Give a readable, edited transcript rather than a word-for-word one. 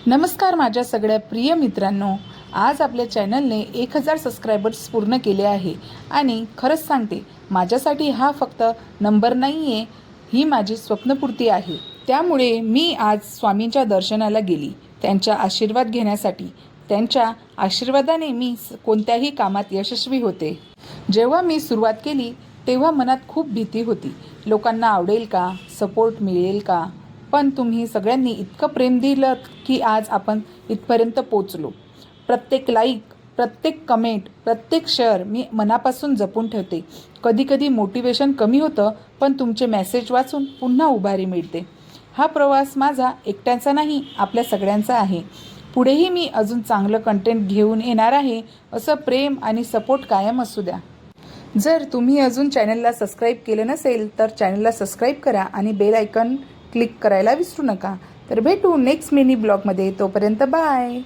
नमस्कार माझ्या सगळ्या प्रिय मित्रांनो, आज आपल्या चॅनलने 1000 सबस्क्रायबर्स पूर्ण केले आहे आणि खरंच सांगते माझ्यासाठी हा फक्त नंबर नाही आहे, ही माझी स्वप्नपूर्ती आहे। त्यामुळे मी आज स्वामींच्या दर्शनाला गेली त्यांचा आशीर्वाद घेण्यासाठी। त्यांच्या आशीर्वादाने मी कोणत्याही कामात यशस्वी होते। जेव्हा मी सुरुवात केली तेव्हा मनात खूप भीती होती, लोकांना आवडेल का, सपोर्ट मिळेल का, पण तुम्ही सगळ्यांनी इतकं प्रेम दिलं की आज आपण इथपर्यंत पोचलो। प्रत्येक लाईक, प्रत्येक कमेंट, प्रत्येक शेअर मी मनापासून जपून ठेवते। कधी कधी मोटिवेशन कमी होतं, पण तुमचे मेसेज वाचून पुन्हा उभारी मिळते। हा प्रवास माझा एकट्याचा नाही, आपल्या सगळ्यांचा आहे। पुढेही मी अजून चांगलं कंटेंट घेऊन येणार आहे। असं प्रेम आणि सपोर्ट कायम असू द्या। जर तुम्ही अजून चॅनलला सबस्क्राईब केलं नसेल तर चॅनलला सबस्क्राईब करा आणि बेल आयकॉन क्लिक करायला विसरू नका। तर भेटू नेक्स्ट मिनी ब्लॉगमध्ये, तोपर्यंत बाय।